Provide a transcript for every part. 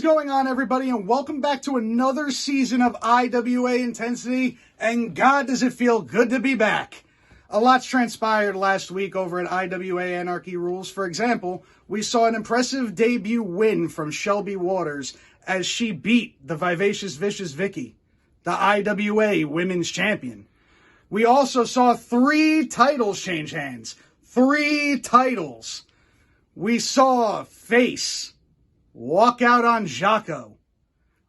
is going on, everybody, and welcome back to another season of IWA Intensity, and God, does it feel good to be back. A lot's transpired last week over at IWA Anarchy Rules. For example, we saw an impressive debut win from Shelby Waters as she beat the Vivacious Vicious Vicky, the IWA Women's Champion. We also saw 3 titles change hands. 3 titles. We saw Face walk out on Jaco,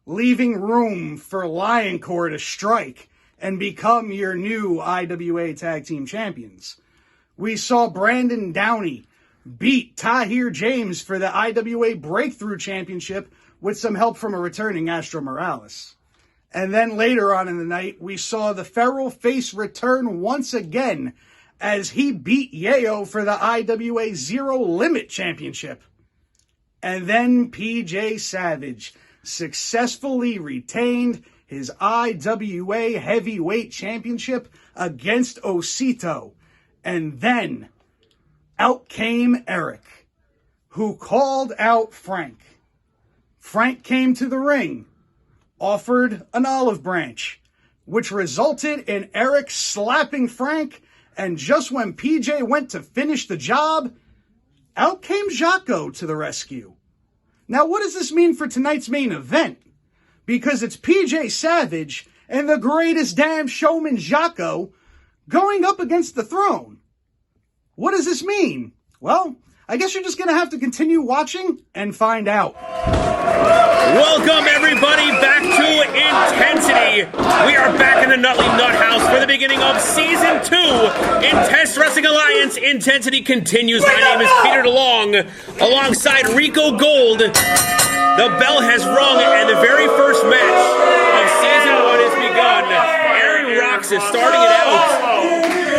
leaving room for Lioncore to strike and become your new IWA Tag Team Champions. We saw Brandon Downey beat Tahir James for the IWA Breakthrough Championship with some help from a returning Astro Morales. And then later on in the night, we saw the Feral Face return once again as he beat Yayo for the IWA Zero Limit Championship. And then PJ Savage successfully retained his IWA Heavyweight Championship against Osito. And then out came Eric, who called out Frank. Frank came to the ring, offered an olive branch, which resulted in Eric slapping Frank, and just when PJ went to finish the job, out came Jaco to the rescue. Now, what does this mean for tonight's main event? Because it's PJ Savage and the greatest damn showman Jaco going up against the throne. What does this mean? Well, I guess you're just going to have to continue watching and find out. Welcome, everybody, back to Intensity. We are back in the Nutley Nut House for the beginning of Season 2. Intense Wrestling Alliance Intensity continues. My name is Peter DeLong, alongside Rico Gold. The bell has rung, and the very first match of Season 1 has begun. Aaron Roxas starting it out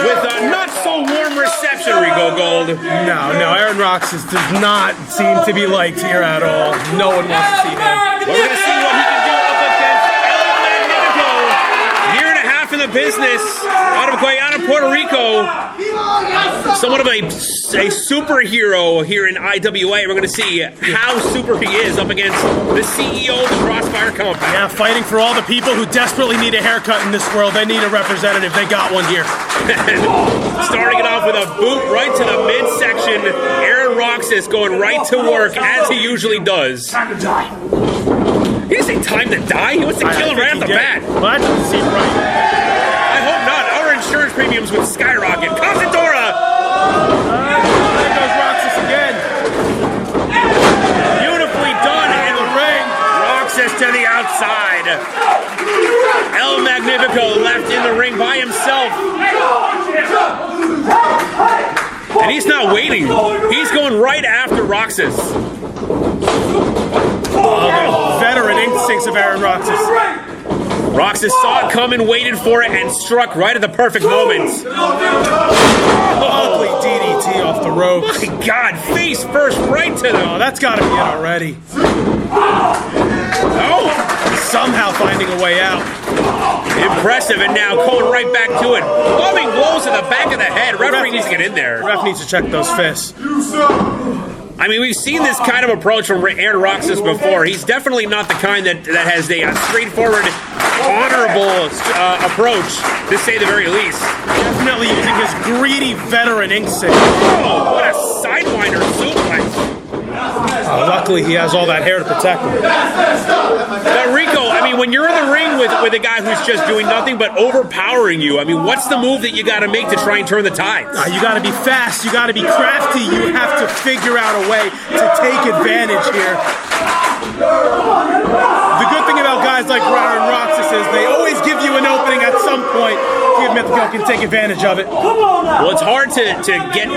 with a not-so-warm reception, Rico Gold. No, Aaron Roxas does not seem to be liked here at all. No one wants to see him. Well, we're going to see what he can do up against El Magnifico. Year and a half in the business out of Guyana, Puerto Rico. Somewhat of a superhero here in IWA. We're going to see how super he is up against the CEO of the Crossfire Company. Yeah, fighting for all the people who desperately need a haircut in this world. They need a representative. They got one here. Starting it off with a boot right to the midsection. Aaron Roxas going right to work as he usually does. Time to die. He didn't say time to die. He wants to kill him right off the bat. Well, that doesn't seem right. I hope not. Our insurance premiums would skyrocket. Cazadora! There goes Roxas again. Beautifully done in the ring. Roxas to the outside. El Magnifico left in the ring by himself. And he's not waiting. He's going right after Roxas. Oh, veteran instincts of Aaron Roxas. Roxas saw it coming, waited for it, and struck right at the perfect moment. Ugly DDT off the ropes. My God, face first right to them. Oh, that's got to be it already. Oh! Somehow finding a way out. Impressive, and now going right back to it. Loving blows to the back of the head. Referee needs to get in there. Ref needs to check those fists. I mean, we've seen this kind of approach from Aaron Roxas before. He's definitely not the kind that has a straightforward, honorable approach, to say the very least. Definitely using his greedy veteran instinct. Oh, what a sidewinder suplex. Luckily, he has all that hair to protect him. Now, Rico, I mean, when you're in the ring with a guy who's just doing nothing but overpowering you, I mean, what's the move that you got to make to try and turn the tides? You got to be fast. You got to be crafty. You have to figure out a way to take advantage here. The good thing about guys like Aaron Roxas is they always give you an opening at some point. Magnifico can take advantage of it. Well, it's hard to get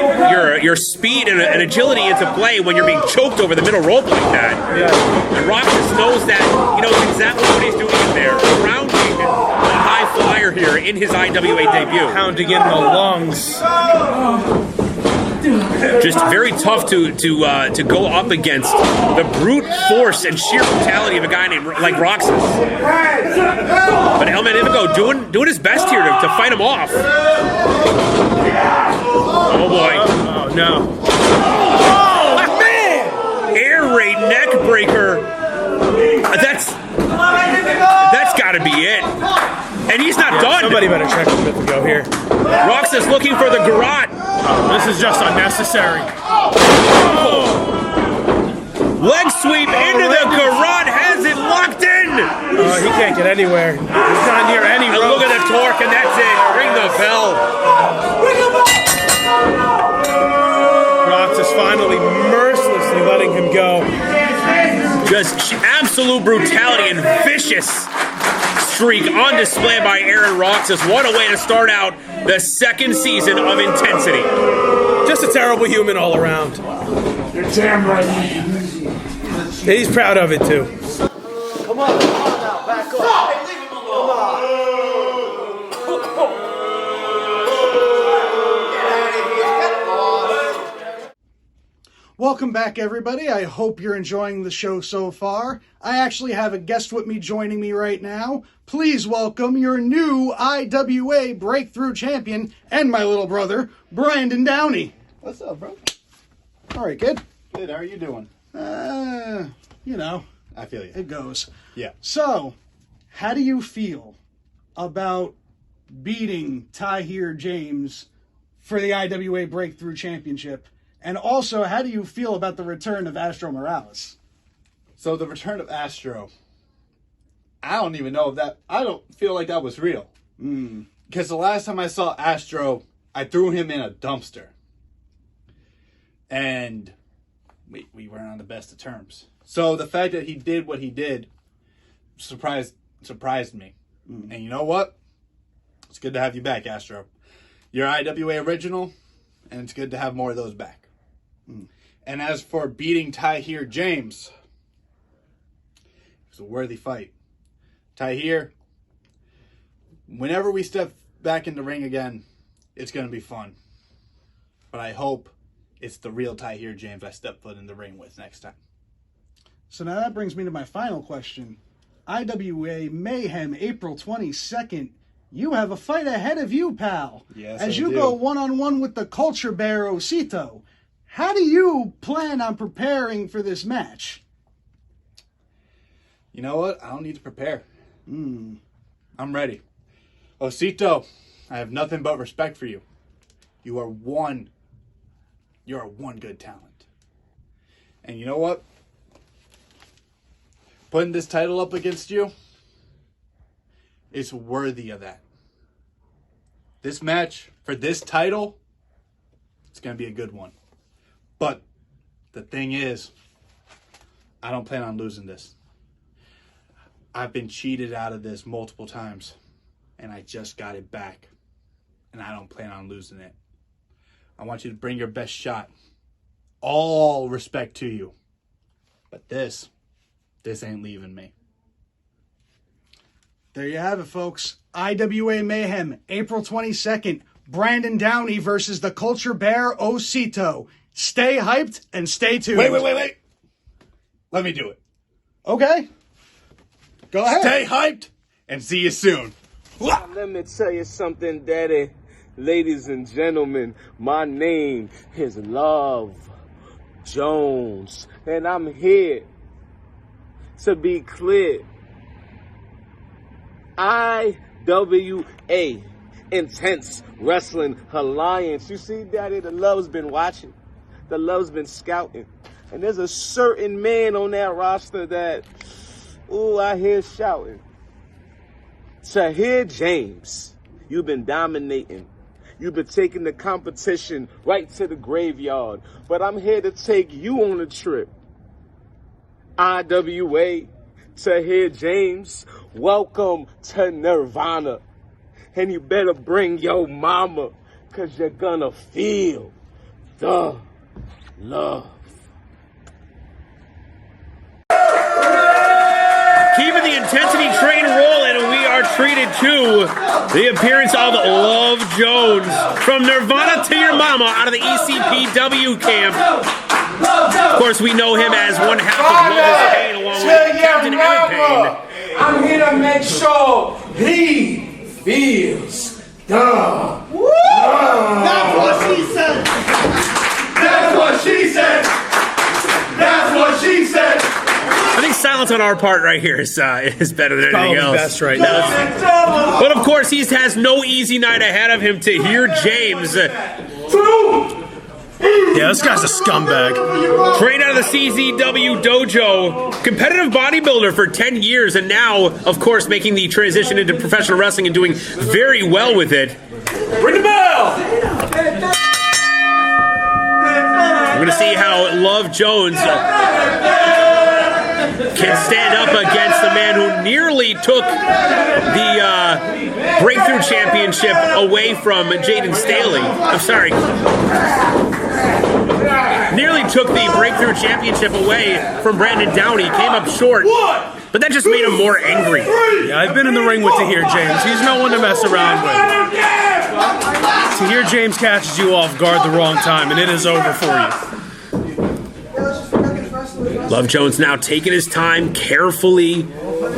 your speed and agility into play when you're being choked over the middle rope like that. Yeah. And Roxas knows that. He knows exactly what he's doing in there. Grounding the high flyer here in his IWA debut. Pounding in the lungs. Just very tough to go up against the brute force and sheer brutality of a guy named like Roxas. But El Magnifico doing his best here to fight him off. Oh boy! Oh no! Oh man! Air raid neck breaker. That's got to be it. And he's not done. Somebody better check with Mythico here. Roxas looking for the garrote. This is just unnecessary. Leg sweep into the garrote, has it locked in. He can't get anywhere. He's not near any And rope. look at the torque, and that's it. Ring the bell. Roxas finally mercilessly letting him go. Just absolute brutality and vicious streak on display by Aaron Roxas. What a way to start out the second season of Intensity. Just a terrible human all around. You're damn right. He's proud of it too. Come on now, back up. Hey, leave him alone. Come on. Get out of here. Get lost. Welcome back, everybody. I hope you're enjoying the show so far. I actually have a guest with me joining me right now. Please welcome your new IWA Breakthrough Champion and my little brother, Brandon Downey. What's up, bro? All right, kid. Good, how are you doing? You know, I feel you. it goes. Yeah. So, how do you feel about beating Tahir James for the IWA Breakthrough Championship? And also, how do you feel about the return of Astro Morales? So the return of Astro, I don't even know if that, I don't feel like that was real. Because the last time I saw Astro, I threw him in a dumpster. And we weren't on the best of terms. So the fact that he did what he did surprised me. And you know what? It's good to have you back, Astro. You're IWA original, and it's good to have more of those back. And as for beating Tahir James, it was a worthy fight. Tahir, whenever we step back in the ring again, it's going to be fun. But I hope it's the real Tahir James I step foot in the ring with next time. So now that brings me to my final question. IWA Mayhem, April 22nd. You have a fight ahead of you, pal. Yes, As I you do. go one-on-one with the Culture Bear Osito. How do you plan on preparing for this match? You know what? I don't need to prepare. I'm ready. Osito, I have nothing but respect for you. You're a one good talent. And you know what? Putting this title up against you is worthy of that. This match for this title, it's going to be a good one. But the thing is, I don't plan on losing this. I've been cheated out of this multiple times, and I just got it back. And I don't plan on losing it. I want you to bring your best shot. All respect to you. But this ain't leaving me. There you have it, folks. IWA Mayhem, April 22nd. Brandon Downey versus the Culture Bear Osito. Stay hyped and stay tuned. Wait. Let me do it. Okay. Go ahead. Stay hyped and see you soon. Let me tell you something, Daddy. Ladies and gentlemen, my name is Love Jones, and I'm here to be clear. IWA, Intense Wrestling Alliance. You see, Daddy, the love's been watching. The love's been scouting. And there's a certain man on that roster that, ooh, I hear shouting. Tahir James, you've been dominating. You've been taking the competition right to the graveyard. But I'm here to take you on a trip. IWA, Tahir James, welcome to Nirvana. And you better bring your mama, because you're gonna feel the love. Keeping the intensity train rolling, we are treated to the appearance of Love Jones from Nirvana to Your Mama out of the ECPW camp. Of course, we know him as one half of Love is Pain along with Captain Eric Payne. I'm here to make sure he feels the love. That's what she said. That's what she said. That's what she said. I think silence on our part right here is better than anything else. Best right now. But of course, he has no easy night ahead of him. Tahir James, Yeah, this guy's a scumbag. trained out of the CZW dojo, competitive bodybuilder for 10 years, and now, of course, making the transition into professional wrestling and doing very well with it. Ring the bell! We're going to see how Love Jones can stand up against the man who nearly took the Breakthrough Championship away from Jaden Staley. I'm sorry. Nearly took the Breakthrough Championship away from Brandon Downey. Came up short, but that just made him more angry. Yeah, I've been in the ring with Tahir James. He's no one to mess around with. Tahir James catches you off guard the wrong time, and it is over for you. Love Jones now taking his time, carefully,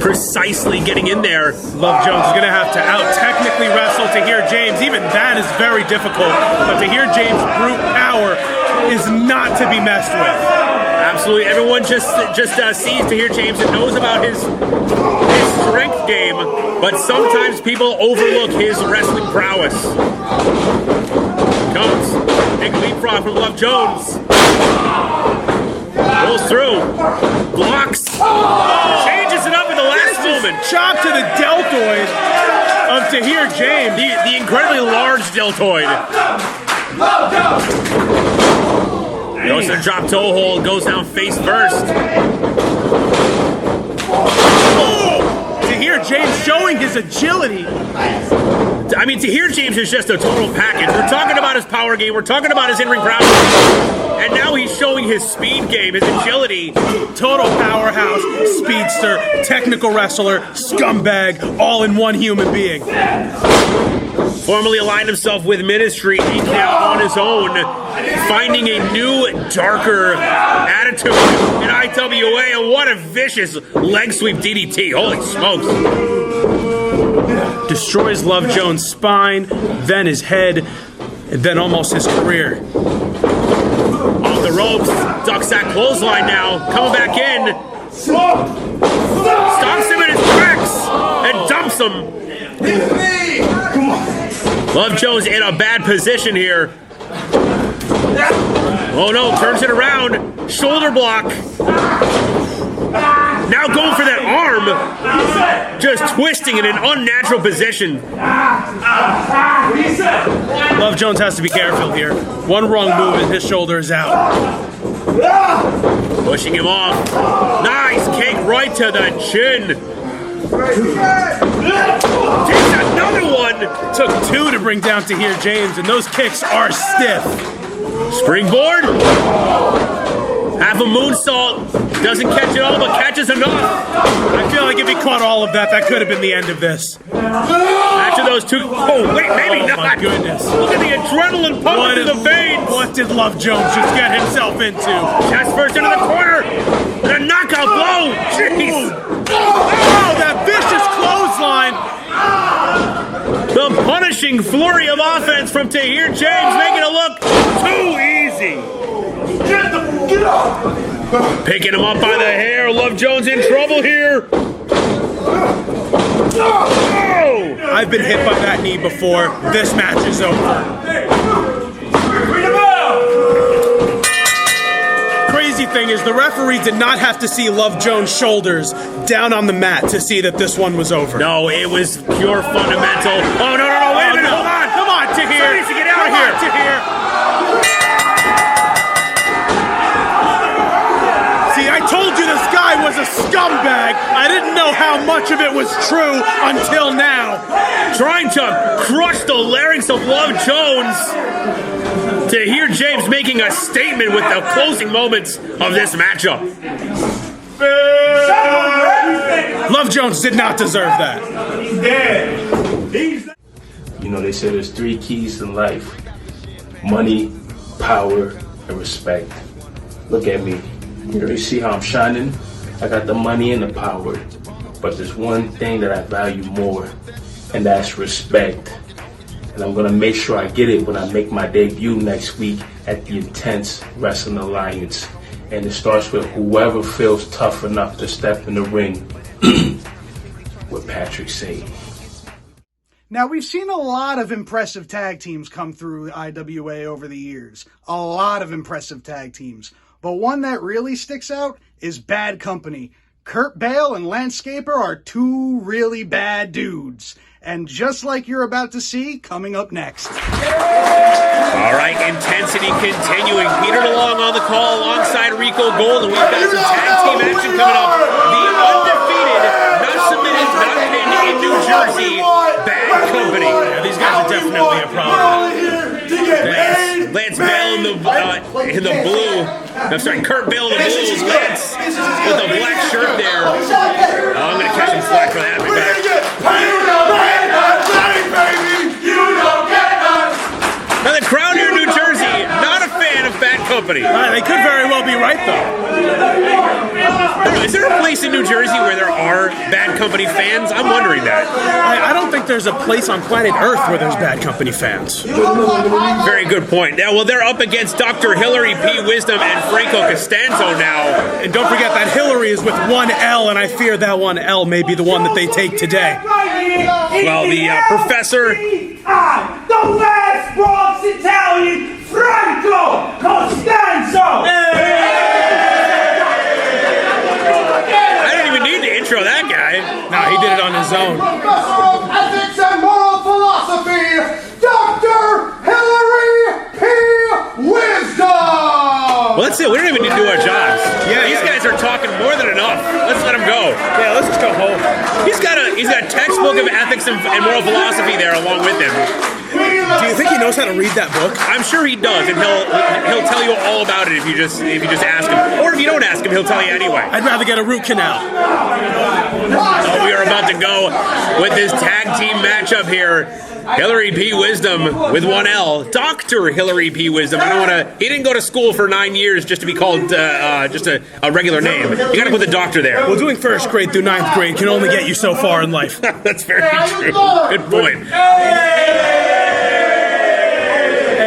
precisely getting in there. Love Jones is going to have to out-technically wrestle Tahir James. Even that is very difficult, but Tahir James' brute power is not to be messed with. Absolutely, everyone just sees Tahir James and knows about his strength game, but sometimes people overlook his wrestling prowess. Comes, big leapfrog from Love Jones. Rolls through, blocks, changes it up in the last moment. Chop to the deltoid of Tahir James. The incredibly large deltoid. Goes to the drop toe hold, goes down face first. Tahir James showing his agility. I mean, Tahir James is just a total package. We're talking about his power game, we're talking about his in-ring prowess, and now he's showing his speed game, his agility. Total powerhouse, speedster, technical wrestler, scumbag, all in one human being. Formerly aligned himself with Ministry, he's now on his own, finding a new, darker attitude in IWA, and what a vicious leg sweep DDT. Holy smokes. Destroys Love Jones' spine, then his head, and then almost his career. Off the ropes, ducks that clothesline now, coming back in. Stomps him in his tracks and dumps him. Love Jones in a bad position here. Oh no, turns it around. Shoulder block. Now going for that arm. Just twisting in an unnatural position. Love Jones has to be careful here. One wrong move and his shoulder is out. Pushing him off. Nice kick right to the chin. Takes another one. Took two to bring down Tahir James, and those kicks are stiff. Springboard. Half a moonsault. Doesn't catch it all, but catches enough. I feel like if he caught all of that, that could have been the end of this. After those two. Oh, wait, maybe not. My goodness. Look at the adrenaline pumping through the veins. What did Love Jones just get himself into? Chest first into the corner. And a knockout blow. Jeez. Oh, that vicious clothesline. The punishing flurry of offense from Tahir James, making it look too easy. Get up! Picking him up by the hair. Love Jones in trouble here. Oh! I've been hit by that knee before. This match is over. Crazy thing is, the referee did not have to see Love Jones' shoulders down on the mat to see that this one was over. No, it was pure fundamental. Oh, no, wait a minute, hold on. Come on, Tahir. Somebody needs to get out of here. Tahir. See, I told you this guy was a scumbag. I didn't know how much of it was true until now. Trying to crush the larynx of Love Jones. Tahir James making a statement with the closing moments of this matchup. Love Jones did not deserve that. He's dead. You know, they say there's three keys in life: money, power, and respect. Look at me. You see how I'm shining? I got the money and the power. But there's one thing that I value more, and that's respect. And I'm gonna make sure I get it when I make my debut next week at the Intense Wrestling Alliance. And it starts with whoever feels tough enough to step in the ring with Patrick Sane. Now, we've seen a lot of impressive tag teams come through IWA over the years. A lot of impressive tag teams. But one that really sticks out is Bad Company. Kurt Bale and Landscaper are two really bad dudes. And just like you're about to see, coming up next. All right, intensity continuing. Peter DeLong on the call alongside Rico Gold, and we've got some tag team action coming up. The undefeated, not submitted, not pinned in New Jersey, Bad Company. Yeah, these guys are definitely a problem. Lance Bale in the blue. I'm sorry, Kurt Bale in the blue. Lance with the black shirt there. Oh, I'm going to catch some flack for that. Now the crowd here in New Jersey, not a fan of Bad Company. They could very well be right, though. I don't know, is there a place in New Jersey where there are Bad Company fans? I'm wondering that. I don't think there's a place on planet Earth where there's Bad Company fans. Very good point. Now, well, they're up against Dr. Hilary P. Wisdom and Franco Costanzo now. And don't forget that Hilary is with one L, and I fear that one L may be the one that they take today. Well, the professor... The last Bronx Italian, Franco Costanzo! I didn't even need to intro that guy. No, he did it on his own. Professor of Ethics and Moral Philosophy, Dr. Hilary P. Wisdom! Well, that's it. We don't even need to do our jobs. Yeah, these guys are talking more than enough. Let's let them go. Yeah, let's just go home. He's got a textbook of ethics and moral philosophy there along with him. Do you think he knows how to read that book? I'm sure he does, and he'll tell you all about it if you just ask him. Or if you don't ask him, he'll tell you anyway. I'd rather get a root canal. So we are about to go with this tag team matchup here. Hilary P. Wisdom with one L. Dr. Hilary P. Wisdom. I don't want to. He didn't go to school for 9 years just to be called just a regular name. You got to put the doctor there. Well, doing first grade through 9th grade can only get you so far in life. That's very true. Good point.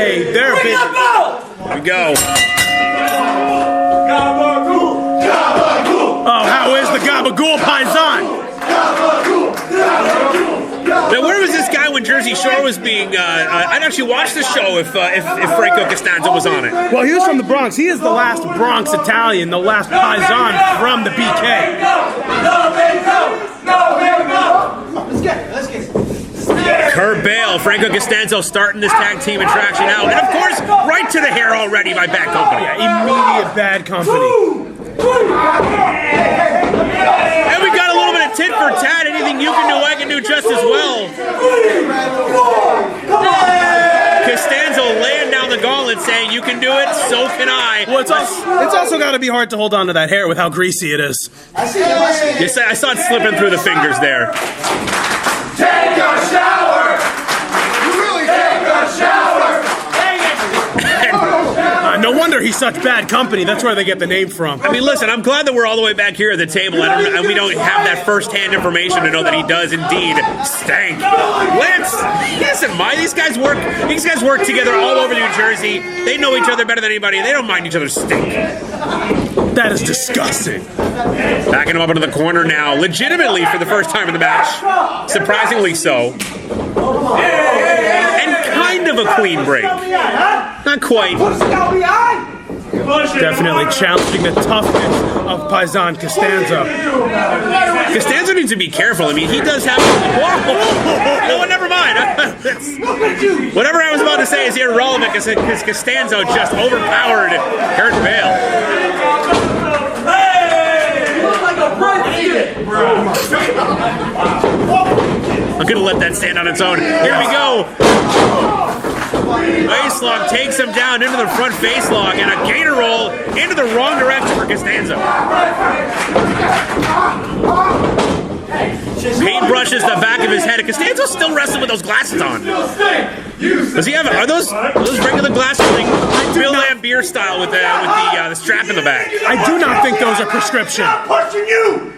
Hey, there, bitch. Here we go. Oh, how is the Gabagool Paisan? Now, where was this guy when Jersey Shore was being... I'd actually watch the show if Franco Costanzo was on it. Well, he was from the Bronx. He is the last Bronx Italian, the last Paisan from the BK. Let's get it. Kurt Bale, Franco Costanzo starting this tag team attraction out. And, of course, right to the hair already by Bad Company. Yeah, immediate Bad Company. And we got a little bit of tit for tat. Anything you can do, I can do just as well. Costanzo laying down the gauntlet saying, you can do it, so can I. Well, it's also got to be hard to hold on to that hair with how greasy it is. Yes, I saw it slipping through the fingers there. Take a shower! You really Take a shower! No wonder he's such Bad Company. That's where they get the name from. I mean, listen, I'm glad that we're all the way back here at the table and we don't have that first-hand information to know that he does indeed stank. Lance, listen, these guys work together all over New Jersey. They know each other better than anybody. They don't mind each other's stink. That is disgusting. Backing him up into the corner now, legitimately for the first time in the match. Surprisingly so. And kind of a clean break. Not quite. Definitely challenging the toughness of Paisan Costanzo. Costanzo needs to be careful. I mean, he does have... Whoa, never mind. Whatever I was about to say is irrelevant because Costanzo just overpowered Kurt Bale. I'm going to let that stand on its own. Here we go. Face lock takes him down into the front face lock and a gator roll into the wrong direction for Costanzo. Paint brushes the back of his head. Costanzo's still wrestling with those glasses on. Does he have? Are those regular glasses, like Bill Lambier style with the strap in the back? I do not think those are prescription. Pushing you!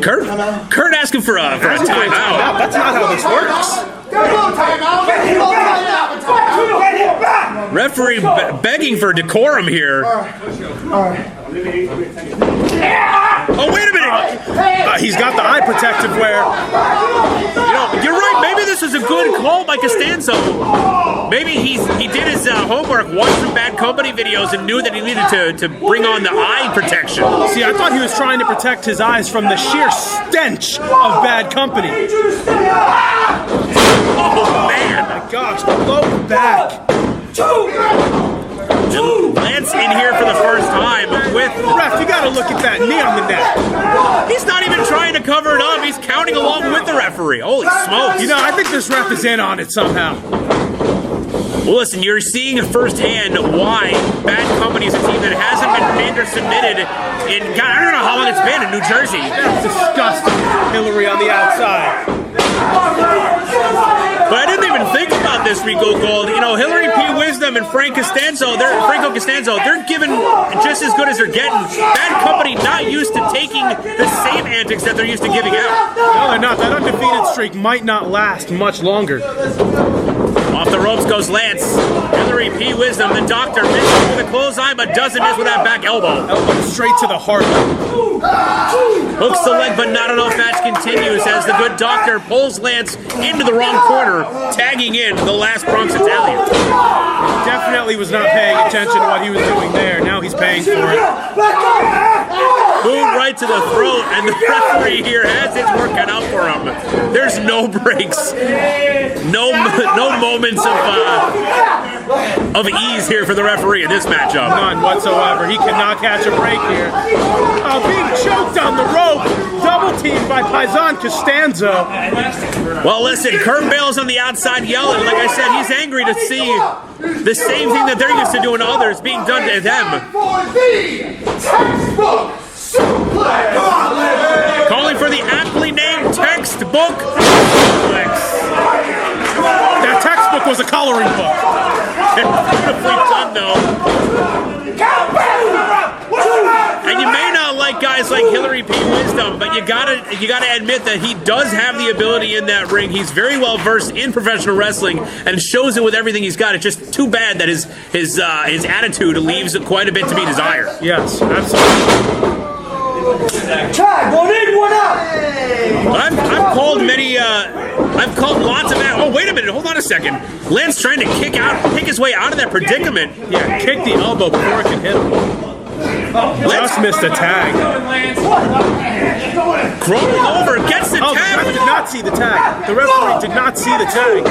Kurt asking for a timeout. That's not how this works. Referee begging for decorum here. Oh, wait a minute! He's got the eye protective wear. You know, you're right. Maybe this is a good call by Costanzo. Maybe he did his homework, watched some Bad Company videos, and knew that he needed to bring on the eye protection. See, I thought he was trying to protect his eyes from the sheer stench of Bad Company. Oh, man. Oh, my gosh, the low back. Lance in here for the first time with... Ref, you gotta look at that knee on the neck. He's not even trying to cover it up. He's counting along with the referee. Holy smokes. You know, I think this ref is in on it somehow. Well, listen, you're seeing firsthand why Bad Company is a team that hasn't been pinned or submitted in... God, I don't know how long it's been in New Jersey. That's disgusting. Hilary on the outside. But I didn't even think about this, Rico Gold. You know, Hilary P. Wisdom and Franco Costanzo, they're given just as good as they're getting. Bad Company not used to taking the same antics that they're used to giving out. No, they're not. That undefeated streak might not last much longer. Off the ropes goes Lance. Hilary P. Wisdom, the doctor, misses with a clothesline, but doesn't miss with that back elbow. Elbow straight to the heart. Hooks the leg, but not enough. Match continues as the good doctor pulls Lance into the wrong corner, tagging in the last Bronx Italian. Definitely was not paying attention to what he was doing there. Now he's paying for it. Boot right to the throat, and the referee here has his work cut out for him. There's no breaks, no moments of ease here for the referee in this matchup. None whatsoever. He cannot catch a break here. Oh, being choked on the rope. Double teamed by Paisan Costanzo. Well, listen, Kurt Bale's on the outside yelling. Like I said, he's angry to see the same thing that they're used to doing to others being done to them. Calling for the aptly named textbook suplex. That textbook was a coloring book. Beautifully done, though. And you may not like guys like Hilary P. Wisdom, but you gotta admit that he does have the ability in that ring. He's very well versed in professional wrestling and shows it with everything he's got. It's just too bad that his attitude leaves quite a bit to be desired. Yes, absolutely. Tag, one in, one out. I've called many. I've called lots of. Oh, wait a minute! Hold on a second. Lance trying to kick his way out of that predicament. Yeah, kick the elbow before it can hit him. Just missed a tag. Crawling over, gets the tag. The ref did not see the tag. The referee did not see the tag.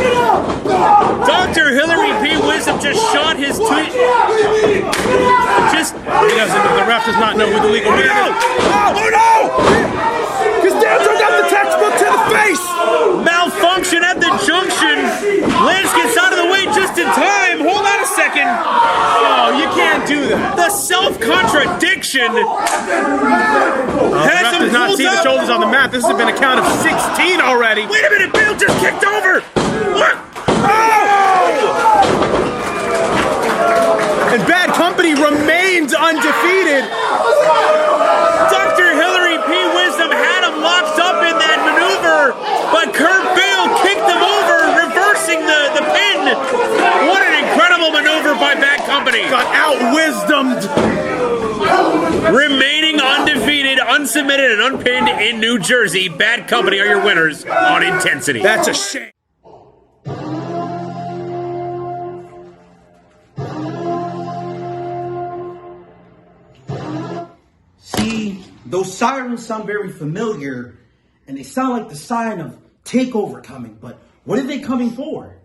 Dr. Hilary P. Wisdom just shot his tweet. He doesn't. The ref does not know who the legal man is. Oh no! Costanzo got the textbook to the face. Malfunction at the junction. Lance gets out of the way just in time. Hold on a second. Oh, you can't do that. The self-contradiction. The ref did not see the shoulders on the mat. This has been a count of 16 already. Wait a minute, Bale just kicked over. What? Oh! And Bad Company remains undefeated. Dr. Hilary P. Wisdom had him locked up in that maneuver, but Kurt Bale kicked him over, reversing the pin. What an incredible maneuver by Bad Company. Got out-wisdomed. Remaining undefeated, unsubmitted, and unpinned in New Jersey, Bad Company are your winners on Intensity. That's a shame. See, those sirens sound very familiar, and they sound like the sign of takeover coming, but what are they coming for?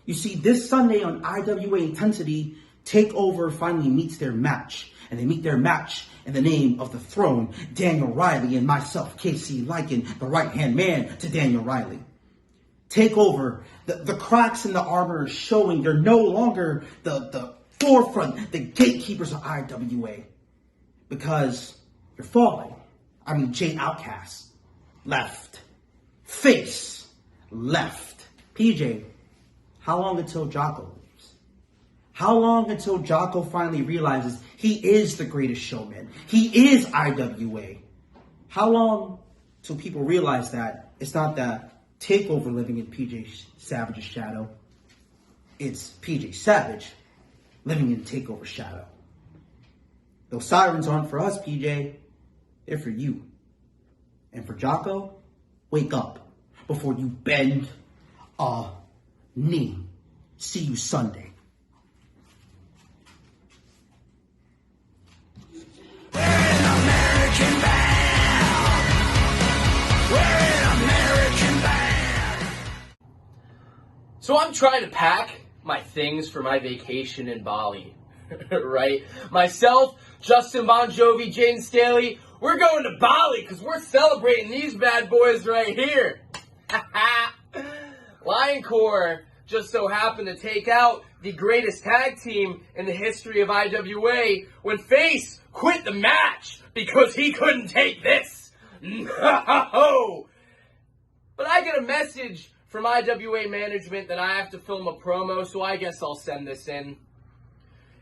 You see, this Sunday on IWA Intensity, TakeOver finally meets their match, and they meet their match in the name of the throne, Daniel Riley, and myself, KC Lycan, the right-hand man to Daniel Riley. TakeOver, the cracks in the armor are showing. They're no longer the forefront, the gatekeepers of IWA, because you're falling. I mean, Jay Outcast, left. Face, left. PJ, how long until Jaco leaves? How long until Jaco finally realizes he is the greatest showman? He is IWA. How long till people realize that it's not that TakeOver living in PJ Savage's shadow? It's PJ Savage living in Takeover Shadow. Those sirens aren't for us, PJ. They're for you. And for Jaco, wake up before you bend a knee. See you Sunday. So I'm trying to pack my things for my vacation in Bali, right? Myself, Justin Bon Jovi, Jaden Staley, we're going to Bali because we're celebrating these bad boys right here. Lion Corps just so happened to take out the greatest tag team in the history of IWA when Face quit the match because he couldn't take this. No! But I get a message from IWA management that I have to film a promo, so I guess I'll send this in.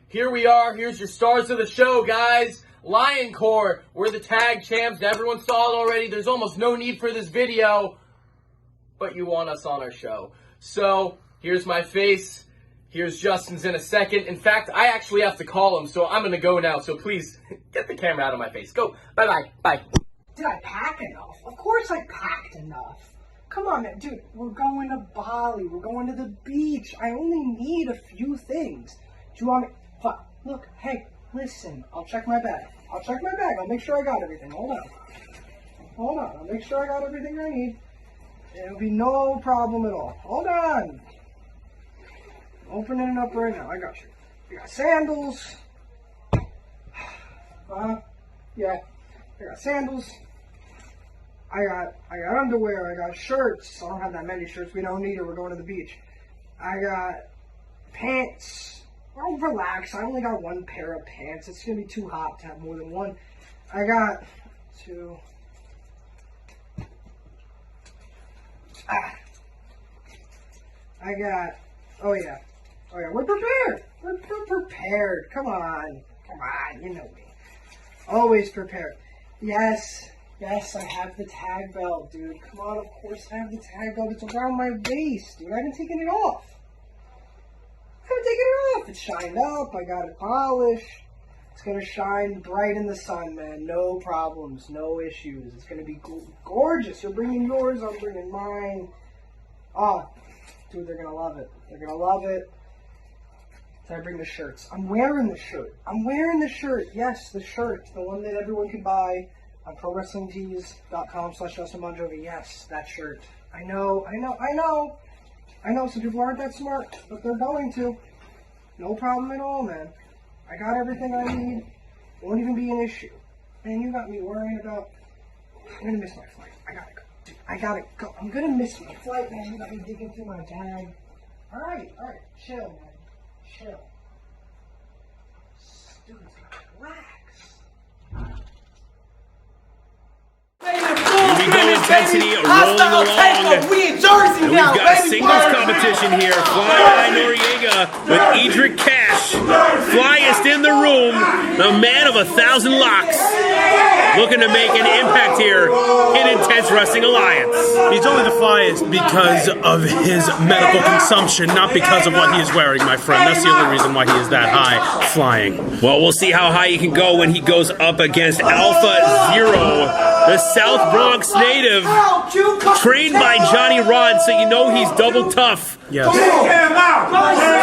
Here we are. Here's your stars of the show, guys. Lion Corps. We're the tag champs. Everyone saw it already. There's almost no need for this video, but you want us on our show. So here's my face. Here's Justin's in a second. In fact, I actually have to call him, so I'm going to go now. So please, get the camera out of my face. Go. Bye-bye. Bye. Did I pack enough? Of course I packed enough. Come on, man. Dude, we're going to Bali. We're going to the beach. I only need a few things. Do you want me... Look, hey, listen. I'll check my bag. I'll make sure I got everything. Hold on. I'll make sure I got everything I need. It'll be no problem at all. Hold on. Opening it up right now. I got you. I got sandals. Yeah. I got sandals. I got underwear. I got shirts. I don't have that many shirts. We don't need it. We're going to the beach. I got pants. Oh, relax. I only got one pair of pants. It's going to be too hot to have more than one. I got two. I got... Oh, yeah. We're prepared. We're prepared. Come on. You know me. Always prepared. Yes, I have the tag belt, dude. Come on, of course I have the tag belt. It's around my waist, dude. I haven't taken it off. It's shined up. I got it polished. It's going to shine bright in the sun, man. No problems. No issues. It's going to be gorgeous. You're bringing yours. I'm bringing mine. Oh, dude, they're going to love it. Did I bring the shirts? I'm wearing the shirt. Yes, the shirt. The one that everyone can buy on ProWrestlingTees.com/Justin Bon Jovi. Yes, that shirt. I know. Some people aren't that smart, but they're going to. No problem at all, man. I got everything I need. Won't even be an issue. Man, you got me worrying about... I'm going to miss my flight. I gotta go. Dude, I gotta go. I'm going to miss my flight, man. You got me digging through my bag. All right. Chill, man. Chill. Dude, relax. Here we go, intensity rolling along. We in Jersey and now, we've got a singles competition here. Flying Noriega with Edric Cash. Flyest in the room, the man of 1,000 locks. Looking to make an impact here in Intense Wrestling Alliance. He's only the flyest because of his medical consumption, not because of what he is wearing, my friend. That's the only reason why he is that high flying. Well, we'll see how high he can go when he goes up against Alpha Zero, the South Bronx native, trained by Johnny Rod, so you know he's double tough. Yes.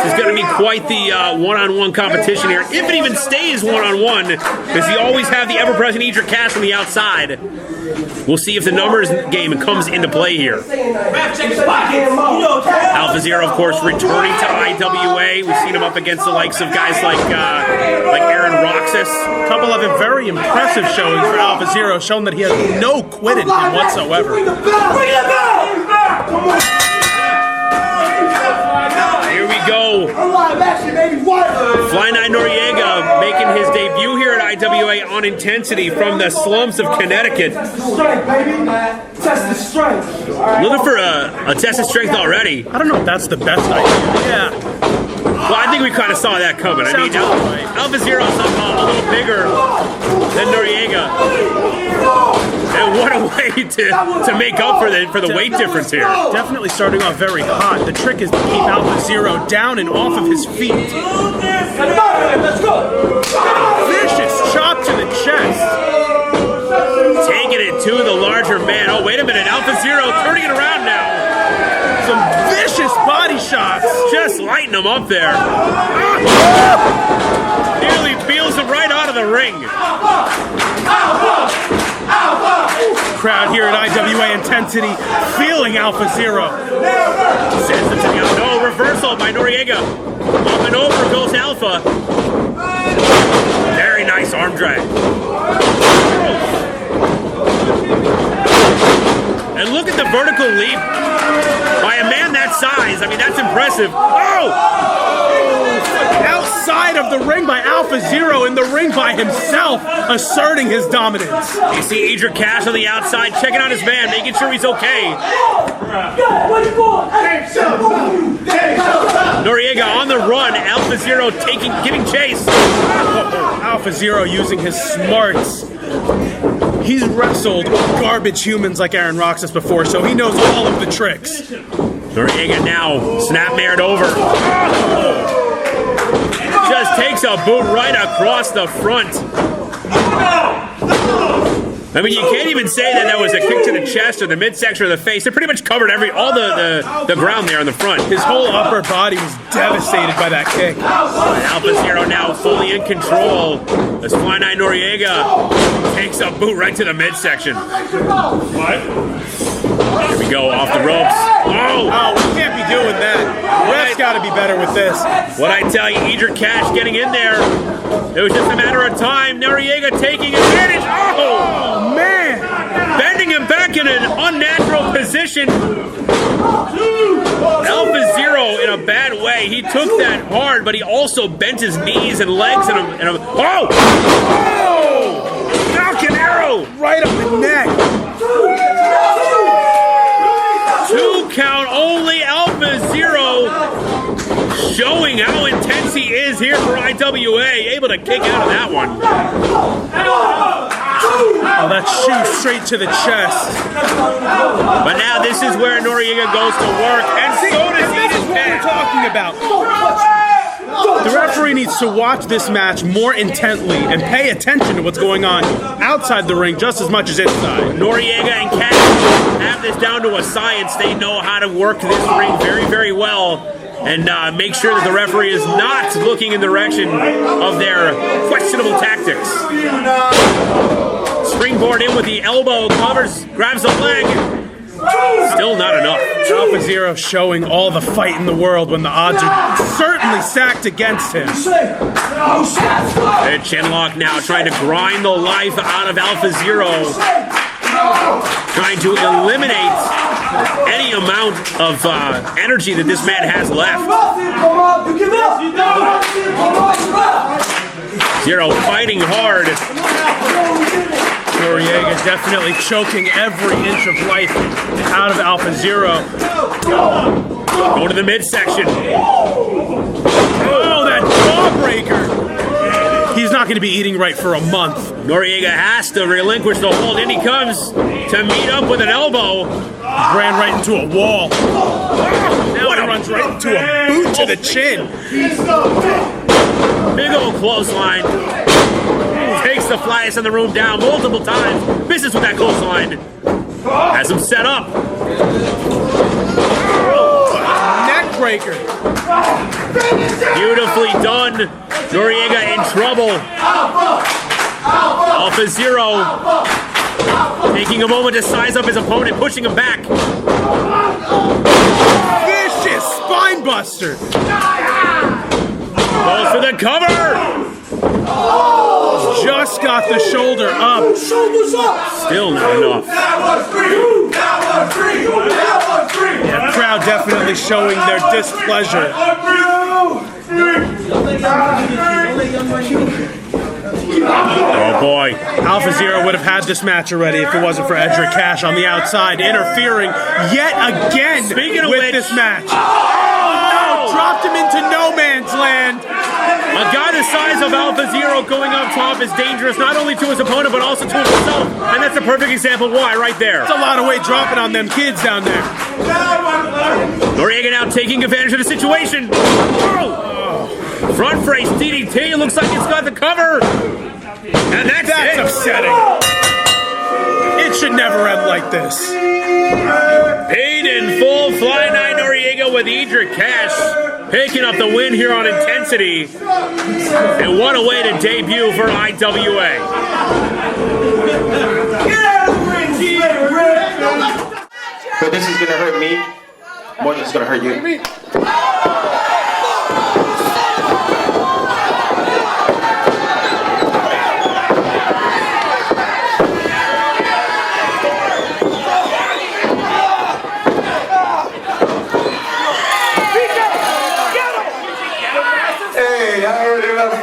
This is going to be quite the one-on-one competition here, if it even stays one-on-one, because you always have the ever-present Edric Cash on the outside. We'll see if the numbers game comes into play here. Alpha Zero, of course, returning to IWA. We've seen him up against the likes of guys like Aaron Roxas. A couple of very impressive showings for Alpha Zero, showing that he has no quit in him whatsoever. Here we go. Fly 9 Noriega making his debut here at IWA on Intensity from the slums of Connecticut. Looking for a test of strength already. I don't know if that's the best idea. Yeah. Well, I think we kind of saw that coming. I mean, Alpha Zero's a little bigger than Noriega. And What a way to make up for the weight difference here. Definitely starting off very hot. The trick is to keep Alpha Zero down and off of his feet. Vicious chop to the chest. Taking it to the larger man. Oh, wait a minute. Alpha Zero turning it around now. Some vicious body shots. Just lighting him up there. Nearly peels him right out of the ring. Crowd here at IWA Intensity feeling Alpha Zero. Sends him to the outside. No, reversal by Noriega. Up and over goes Alpha. Very nice arm drag. And look at the vertical leap by a man that size. I mean, that's impressive. Oh! Outside of the ring by Alpha Zero, in the ring by himself, asserting his dominance. You see Adrian Cash on the outside, checking out his man, making sure he's okay. Noriega on the run. Alpha Zero giving chase. Alpha Zero using his smarts. He's wrestled garbage humans like Aaron Roxas before, so he knows all of the tricks. Noriega now snapmared over. Just takes a boot right across the front. I mean, you can't even say that was a kick to the chest or the midsection or the face. It pretty much covered all the ground there on the front. His whole upper body was devastated by that kick. Alpha Zero now fully in control. As Fly Night Noriega takes a boot right to the midsection. What? Here we go, off the ropes. Oh, we can't be doing that. Ref's got to be better with this. What I tell you, Edric Cash getting in there. It was just a matter of time. Noriega taking advantage. Oh, man. Bending him back in an unnatural position. Alpha Zero in a bad way. He took that hard, but he also bent his knees and legs in a oh! Falcon Arrow! Right up the neck. 2 count only. Alpha Zero showing how intense he is here for IWA. Able to kick out of that one. Oh, that shoe straight to the chest. But now this is where Noriega goes to work, and so does This is what we're talking about. The referee needs to watch this match more intently and pay attention to what's going on outside the ring just as much as inside. Noriega and Cash have this down to a science. They know how to work this ring very, very well and make sure that the referee is not looking in the direction of their questionable tactics. Springboard in with the elbow, grabs the leg. Still not enough. Alpha Zero showing all the fight in the world when the odds are certainly stacked against him. A chinlock now, trying to grind the life out of Alpha Zero. Trying to eliminate any amount of energy that this man has left. Zero fighting hard. Noriega definitely choking every inch of life out of Alpha Zero. Go to the midsection. Oh, that jawbreaker! He's not going to be eating right for a month. Noriega has to relinquish the hold. In he comes to meet up with an elbow. Ran right into a wall. Now he runs right into a boot to the chin. Big old clothesline. Takes the flyest in the room down multiple times. Misses with that clothesline. Has him set up. Neck breaker. Beautifully done. Noriega in trouble. Alpha Zero taking a moment to size up his opponent, pushing him back. Vicious spine buster. Goes for the cover. Just got the shoulder up. Still not enough. Yeah, crowd definitely showing their displeasure. Oh boy. Alpha Zero would have had this match already if it wasn't for Edric Cash on the outside interfering yet again with this match. Oh, dropped him into no man's land. A guy the size of Alpha Zero going up top is dangerous not only to his opponent but also to himself. And that's a perfect example of why right there. That's a lot of weight dropping on them kids down there. Noriega now taking advantage of the situation. Oh. Front face DDT. Looks like it's got the cover. And that's it. Upsetting. It should never end like this. Paid in full. Fly 9 Noriega with Edric Cash picking up the win here on Intensity. And what a way to debut for IWA. But this is going to hurt me more than it's going to hurt you.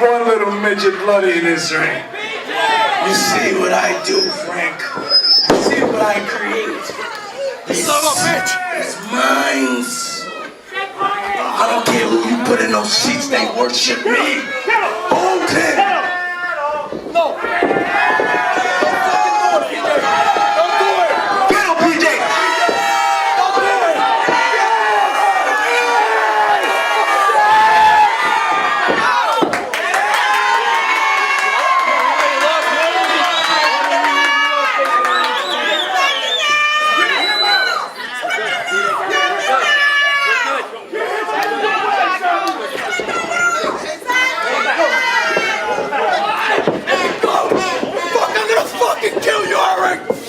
One little midget bloody in this ring. You see what I do, Frank. You see what I create. It's mine. I don't care who you put in those seats, they worship me. Hold him. No. Don't do it. Get him, PJ. Don't do it.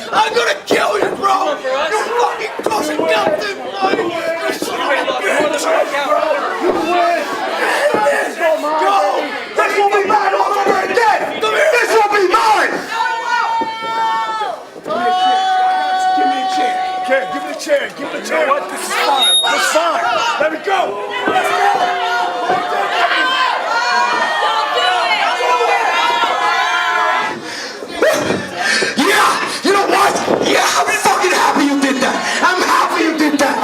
I'm gonna kill you, bro! You fucking tossing nothing, bloody! You son of a bitch! You win! Go! This will be mine all over again! Come here! This will be mine! Give me a chair. Okay, give me a chair. Give me a chair. What? This is fine. This is fine. Let me go! Yeah, I'm fucking happy you did that. I'm happy you did that.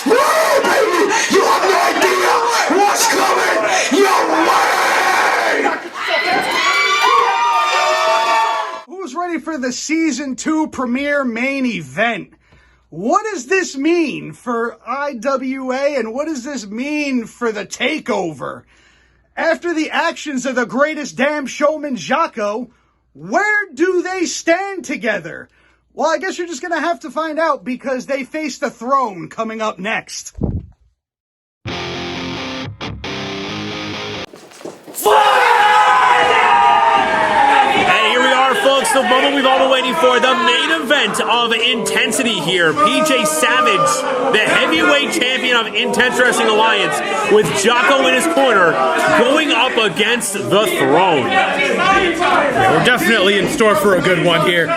Woo, baby! You have no idea what's coming your way! Who's ready for the Season 2 premiere main event? What does this mean for IWA and what does this mean for the takeover? After the actions of the greatest damn showman, Jaco, where do they stand together? Well, I guess you're just going to have to find out because they face the Throne coming up next. And here we are, folks, the moment we've all been waiting for, the main event of Intensity here. PJ Savage, the heavyweight champion of Intense Wrestling Alliance, with Jaco in his corner, going up against the Throne. Yeah, we're definitely in store for a good one here.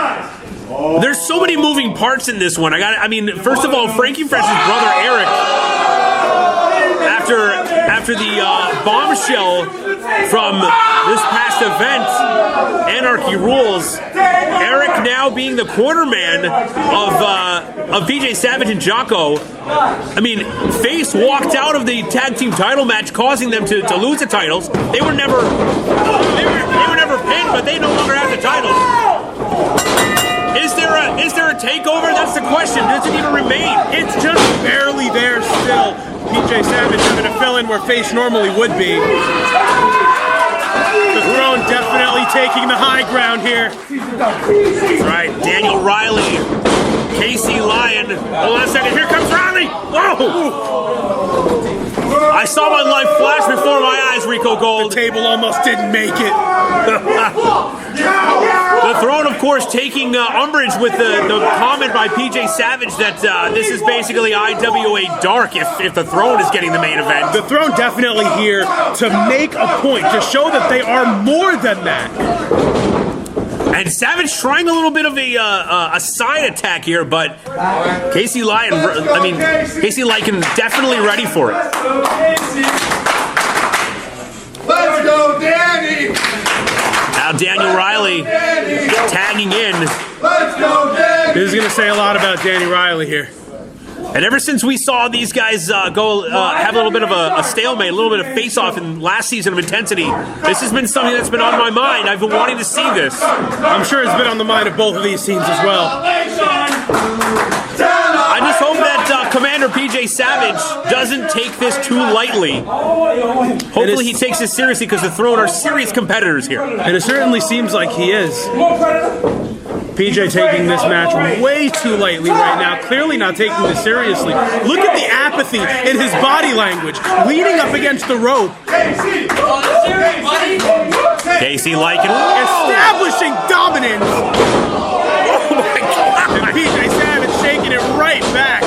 There's so many moving parts in this one. First of all, Frankie Fresh's brother Eric, after the bombshell from this past event, Anarchy Rules, Eric now being the cornerman of PJ Savage and Jaco. Face walked out of the tag team title match, causing them to lose the titles. They were never pinned, but they no longer have the titles. Is there a takeover? That's the question. Does it even remain? It's just barely there still. PJ Savage having to fill in where Face normally would be. The Throne definitely taking the high ground here. That's right. Daniel Riley, Casey Lyon. Hold on a second. Here comes Riley. Whoa! I saw my life flash before my eyes, Rico Gold. The table almost didn't make it. The Throne, of course, taking umbrage with the comment by PJ Savage that this is basically IWA Dark if the Throne is getting the main event. The Throne definitely here to make a point, to show that they are more than that. And Savage trying a little bit of a side attack here, but Casey Lyon definitely ready for it. Let's go, Danny! Now Daniel Riley tagging in. Let's go, Danny! This is going to say a lot about Danny Riley here. And ever since we saw these guys have a little bit of a stalemate, a little bit of face-off in last season of Intensity, this has been something that's been on my mind. I've been wanting to see this. I'm sure it's been on the mind of both of these teams as well. I just hope that Commander PJ Savage doesn't take this too lightly. Hopefully he takes this seriously because the Throne are serious competitors here. And it certainly seems like he is. PJ taking this match way too lightly right now, clearly not taking this seriously. Look at the apathy in his body language, leaning up against the rope. Casey Lycan establishing dominance. Oh my God. And PJ Savage shaking it right back.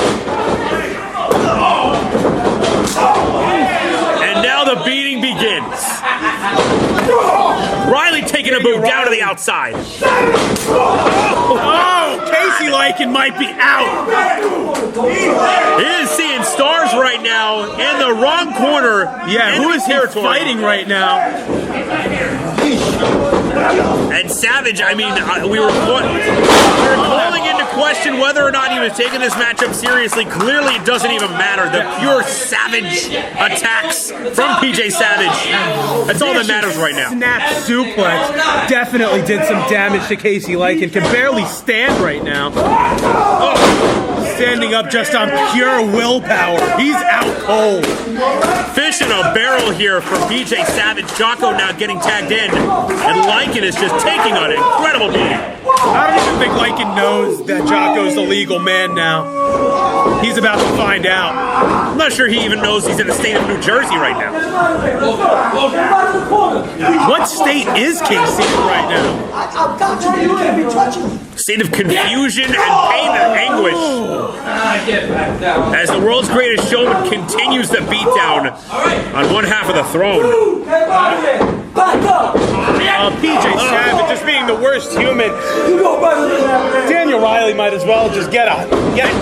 And now the beating begins. Riley taking a boot down to the outside. Oh, Casey Lycan might be out. He is seeing stars right now in the wrong corner. Yeah, who is he fighting right now? And Savage, I mean, we were calling into question whether or not he was taking this matchup seriously. Clearly, it doesn't even matter. The pure savage attacks from PJ Savage. That's all that matters right now. Snap suplex definitely did some damage to Casey Lycan. Can barely stand right now. Oh, standing up just on pure willpower. He's out cold. Fish in a barrel here from PJ Savage. Jaco now getting tagged in. And Lycan is just taking an incredible beating. I don't even think Lycan knows that Jaco's the legal man now. He's about to find out. I'm not sure he even knows he's in the state of New Jersey right now. What state is Casey in right now? State of confusion and pain and anguish. As the world's greatest showman continues the beatdown on one half of the Throne. PJ Savage just being the worst human. Daniel Riley might as well just get a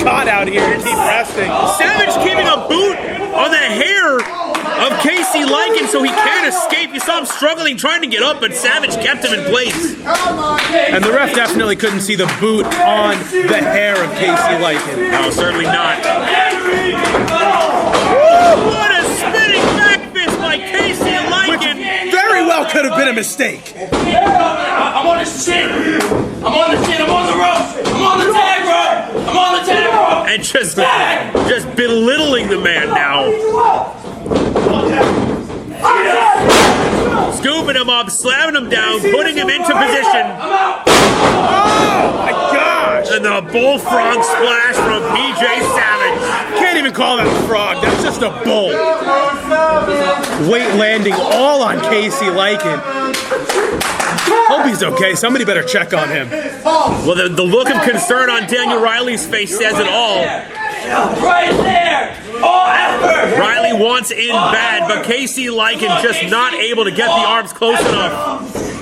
caught out here and keep resting. Savage keeping a boot on the hair of Casey Lycan so he can't escape. You saw him struggling trying to get up, but Savage kept him in place. And the ref definitely couldn't see the boot on the hair of Casey Lycan. No, certainly not. What a spinning back fist by Casey Lycan. Very well could have been a mistake. I'm on the shit. I'm on the shit. I'm on the rope. I'm on the tag rope. I'm on the tag rope. And just belittling the man now. Scooping him up, slamming him down, putting him into position. Oh my gosh! And the bullfrog splash from PJ Savage. Can't even call that a frog. That's just a bull. Weight landing all on Casey Lycan. Hope he's okay. Somebody better check on him. Well, the look of concern on Daniel Riley's face says it all. Right there! All effort! Riley wants in bad, but Casey Lycan just not able to get the arms close enough.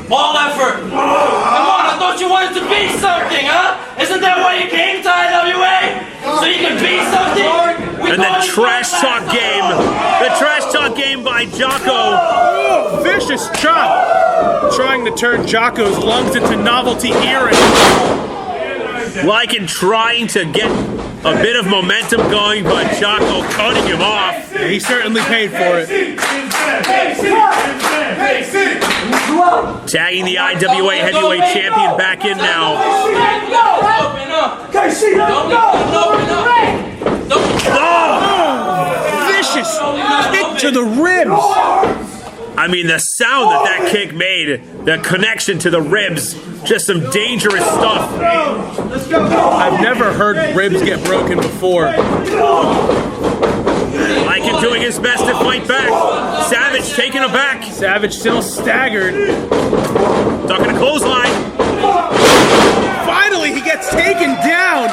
All effort! Come on, I thought you wanted to be something, huh? Isn't that why you came to IWA? So you can be something? And the trash talk game. The trash talk game by Jaco. Oh, vicious chop. Trying to turn Jaco's lungs into novelty earrings. Lycan trying to get a bit of momentum going, but Jaco cutting him off. Yeah, he certainly paid for it. Tagging the IWA Heavyweight Champion back in now. Oh, vicious kick to the ribs. I mean, the sound that kick made, the connection to the ribs, just some dangerous stuff. I've never heard ribs get broken before. Lycan doing his best to fight back. Savage taking him back. Savage still staggered. Ducking a clothesline. Finally, he gets taken down.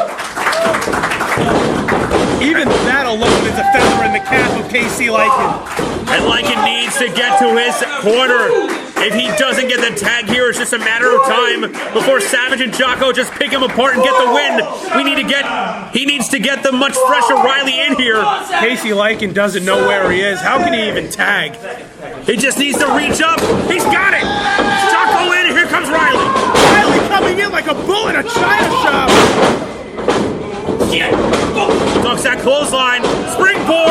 Even that alone is a feather in the cap of Casey Lycan. And Lycan needs to get to his corner. If he doesn't get the tag here, it's just a matter of time before Savage and Jaco just pick him apart and get the win. He needs to get the much fresher Riley in here. Casey Lycan doesn't know where he is. How can he even tag? He just needs to reach up. He's got it. Jaco in, and here comes Riley. Riley coming in like a bull in a china shop. Ducks that clothesline. Springboard.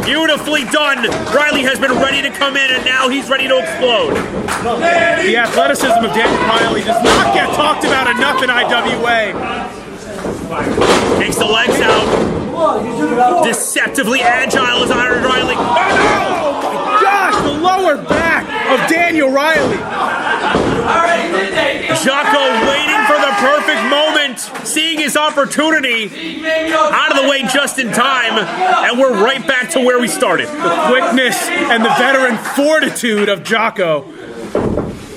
Beautifully done. Riley has been ready to come in, and now he's ready to explode. The athleticism of Daniel Riley does not get talked about enough in IWA. Takes the legs out. Deceptively agile is Iron Riley. Oh my gosh, the lower back of Daniel Riley. Jaco waiting for the perfect moment, seeing his opportunity, out of the way just in time, and we're right back to where we started. The quickness and the veteran fortitude of Jaco.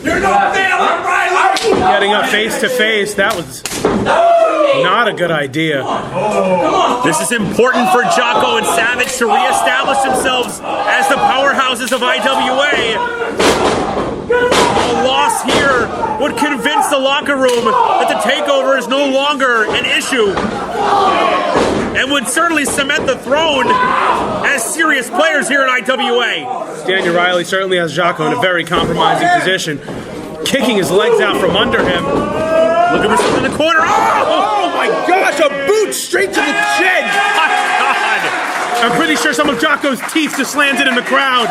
You're no failing, Riley! Getting up face to face, that was not a good idea. This is important for Jaco and Savage to reestablish themselves as the powerhouses of IWA. A loss here would convince the locker room that the takeover is no longer an issue and would certainly cement the throne as serious players here in IWA. Daniel Riley certainly has Jaco in a very compromising position, kicking his legs out from under him. Looking for something in the corner. Oh my gosh, a boot straight to the chin. I'm pretty sure some of Jaco's teeth just landed in the crowd.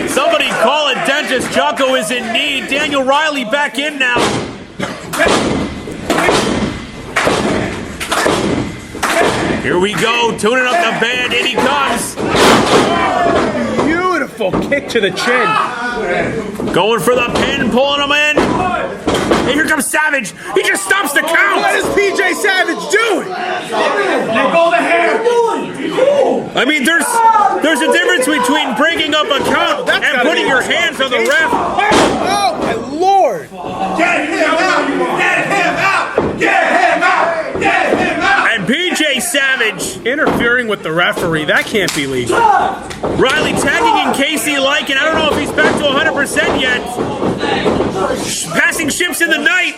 Somebody call a dentist. Jaco is in need. Daniel Riley back in now. Here we go, tuning up the band. In he comes. Beautiful kick to the chin. Going for the pin, pulling him in. And here comes Savage. He just stops the count. What is PJ Savage doing? Let go of the hair. I mean, there's a difference between breaking up a count and putting your hands on the ref. Oh my lord! Get him out! Get him out! Get him out! Get him out! And PJ Savage interfering with the referee, that can't be legal. Riley tagging in Casey Lycan. I don't know if he's back to 100% yet. Passing ships in the night.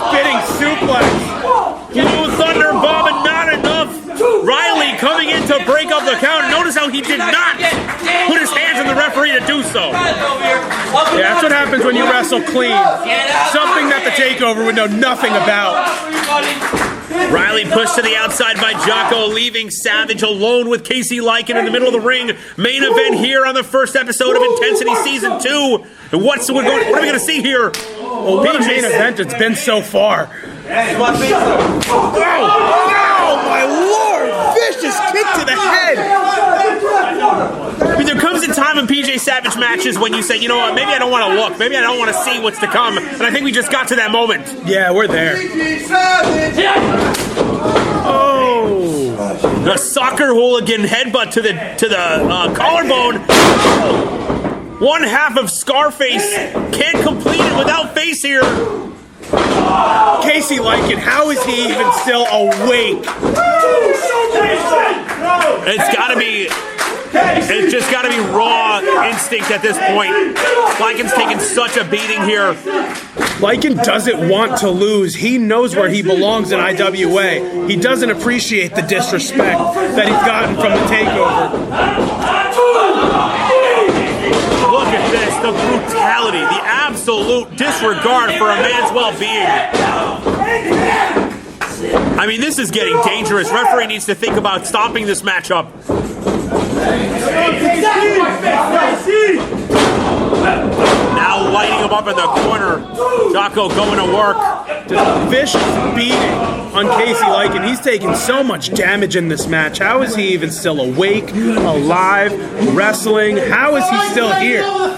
Spitting suplex. Blue Thunder Bomb, and not enough. Riley coming in to break up the count. Notice how he did not put his hands on the referee to do so. Yeah, that's what happens when you wrestle clean. Something that the takeover would know nothing about. Riley pushed to the outside by Jaco, leaving Savage alone with Casey Lycan in the middle of the ring. Main event here on the first episode of Intensity Season 2. And what are we going to see here? Well, what a main event it's been so far. Oh my lord! Vicious kick to the head! I mean, there comes a time in PJ Savage matches when you say, you know what, maybe I don't want to look. Maybe I don't want to see what's to come. And I think we just got to that moment. Yeah, we're there. Oh! The soccer hooligan headbutt to the collarbone. One half of Scarface can't complete it without face here. Casey Lycan, how is he even still awake? It's just got to be raw instinct at this point. Lycan's taking such a beating here. Lycan doesn't want to lose. He knows where he belongs in IWA. He doesn't appreciate the disrespect that he's gotten from the takeover. Look at this, the brutality, the absolute disregard for a man's well-being. I mean, this is getting dangerous. Referee needs to think about stopping this matchup. Now lighting him up in the corner. Jaco going to work. Just vicious beating on Casey Lycan. He's taking so much damage in this match. How is he even still awake, alive, wrestling? How is he still here? Oh,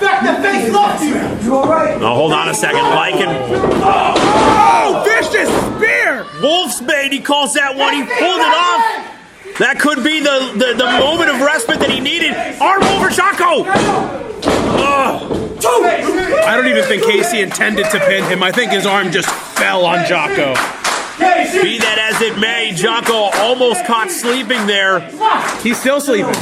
hold on a second. Lycan. Oh, vicious spear! Wolf's Bane, he calls that one. He pulled it off. That could be the moment of respite that he needed. Arm over Jaco. I don't even think Casey intended to pin him. I think his arm just fell on Jaco. Be that as it may, Jaco almost caught sleeping there. He's still sleeping.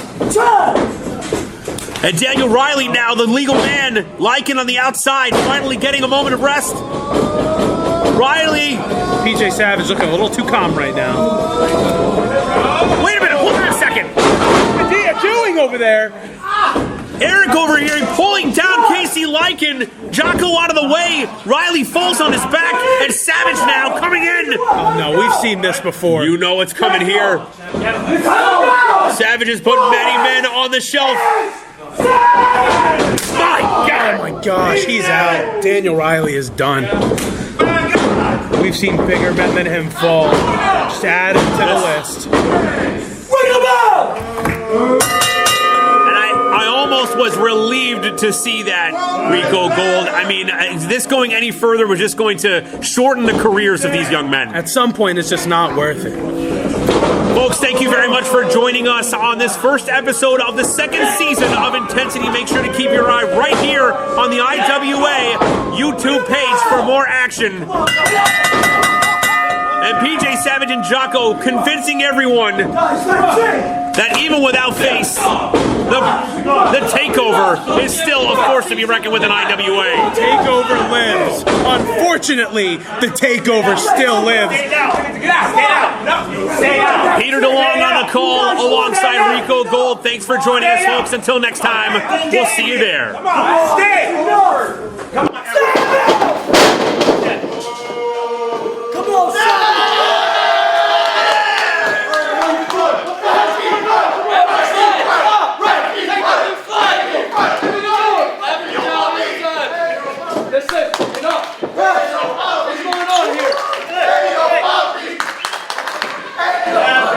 And Daniel Riley now, the legal man, Lycan on the outside, finally getting a moment of rest. Riley. PJ Savage looking a little too calm right now. Wait a minute, hold on a second. What are you doing over there? Eric over here pulling down Casey Lycan. Jaco out of the way. Riley falls on his back. And Savage now coming in. Oh, no, we've seen this before. You know what's coming here. Savage has put many men on the shelf. My God! Oh my gosh, he's out. Daniel Riley is done. We've seen bigger men than him fall. Just add him to the list. And I almost was relieved to see that, Rico Gold. I mean, this going any further was just going to shorten the careers of these young men. At some point, it's just not worth it. Folks, thank you very much for joining us on this first episode of the second season of Intensity. Make sure to keep your eye right here on the IWA YouTube page for more action. And PJ Savage and Jaco convincing everyone that even without Face, the takeover is still a force to be reckoned with in IWA. Takeover lives. Unfortunately, the takeover still lives. Peter DeLong on the call alongside Rico Gold. Thanks for joining us, folks. Until next time, we'll see you there. Come on, stay! Come on!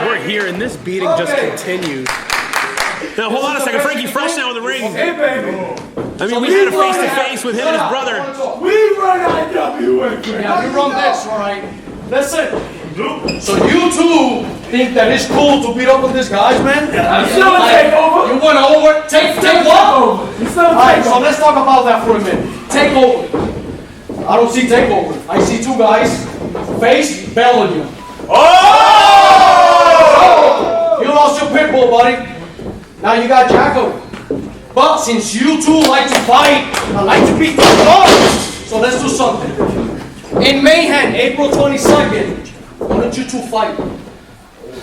We're here, and this beating just continues. Now, hold on a second. Frankie Fresh now in the ring. I mean, we had a face-to-face with him and his brother. We run IWA. Yeah, we run this, alright? Listen. So you two think that it's cool to beat up with these guys, man? You still take over? You want to take what? Alright, so let's talk about that for a minute. Take over. I don't see takeover. I see two guys. Face, Bellingham. Oh! You lost your pit bull, buddy. Now you got Jaco. But since you two like to fight, I like to beat the dog. So let's do something. In Mayhem, April 22nd, why don't you two fight?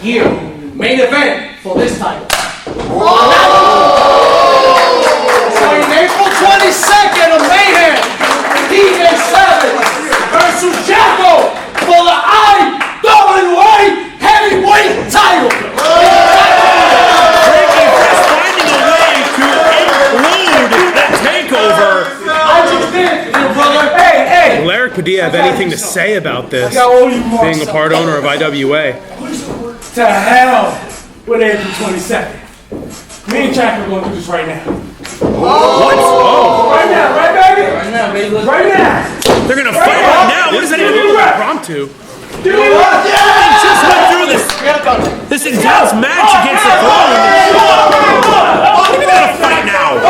Here, main event for this title. So in April 22nd of Mayhem, DJ Savage versus Jaco for the IWA Heavyweight title. Frankie Fresh finding a way to include the takeover. I just did, little brother. Hey. Will Eric Padilla have anything to say about this, being a part owner of IWA? To hell with April 22nd. Me and Jack are going to do this right now. What? Oh. Right now, right, baby? Right now, baby. Right now. They're going to fight right now. What does that even mean? Impromptu. They just went through this intense match against the throne. They're going to fight now.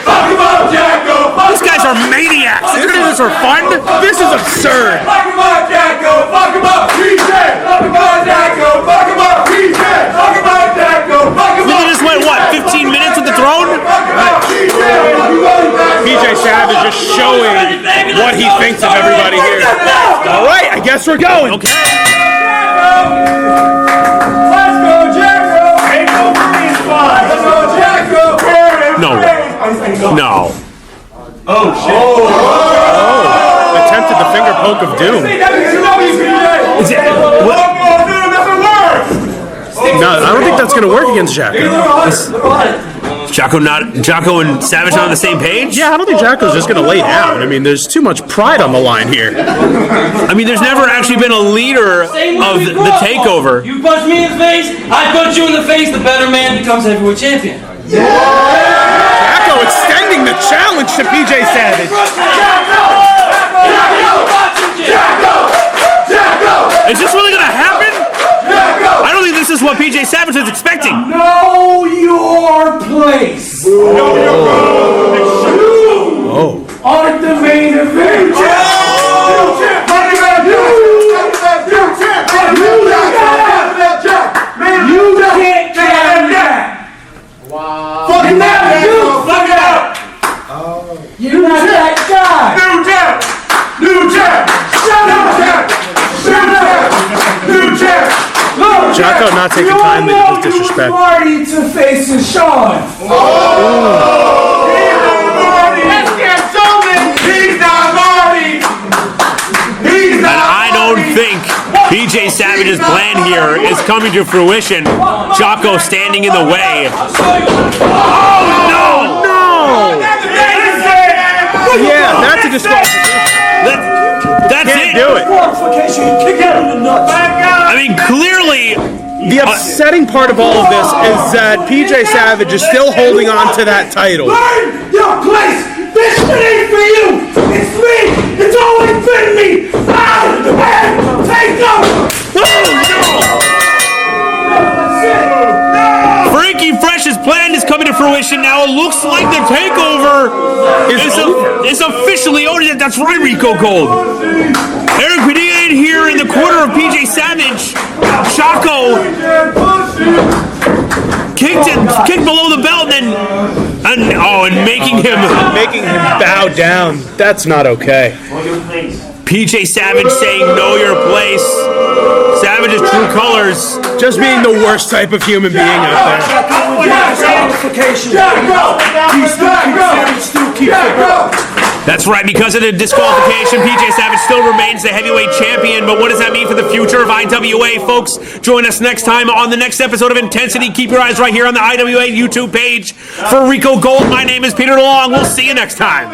Fuck him up, Jaco. These guys are maniacs. They're going to do this for fun? This is absurd. Fuck him up, Jaco. Fuck him up, PJ. Fuck him up, Jaco. Fuck him up, PJ. Fuck him up, Jaco. Fuck him up. They just went, what, 15 minutes with the throne? PJ Savage just showing what he thinks of everybody here. All right, I guess we're going. Okay. Let's go, Jaco. Ain't no free spot. Let's go, Jaco. No. Oh, shit. Attempted the finger poke of doom. No, I don't think that's going to work against Jaco. Jaco and Savage not on the same page? Yeah, I don't think Jaco's just going to lay down. I mean, there's too much pride on the line here. I mean, there's never actually been a leader of the takeover. You punch me in the face, I punch you in the face, the better man becomes heavyweight champion. Jaco extending the challenge to PJ Savage. Is this really going to happen? I don't think this is what PJ Savage is expecting. Know your place. Know your Oh. are the main event. You can't carry that. Wow. Fuck it up, fuck it up. You're not that guy. New Jack. Shut up. Jaco not taking kindly to this disrespect. Marty to face Sean. And I don't think PJ Savage's plan here is coming to fruition. Jaco standing in the way. Oh, no! No! Yeah, that's a disqualification. That's Can't it. do it. I mean, clearly... The upsetting part of all of this is that PJ Savage is still holding on to that title. Learn your place. This shit ain't for you. It's me. It's always been me. I am take over. Frankie Fresh's plan is coming to fruition now. It looks like the takeover is officially over. That's right, Rico Gold. Eric Padilla in here in the corner of PJ Savage. Jaco kicked below the belt and making him bow down. That's not okay. PJ Savage saying know your place. Savage's true colors. Just being the worst type of human being out there. That's right, because of the disqualification, PJ Savage still remains the heavyweight champion. But what does that mean for the future of IWA, folks? Join us next time on the next episode of Intensity. Keep your eyes right here on the IWA YouTube page. For Rico Gold, my name is Peter DeLong. We'll see you next time.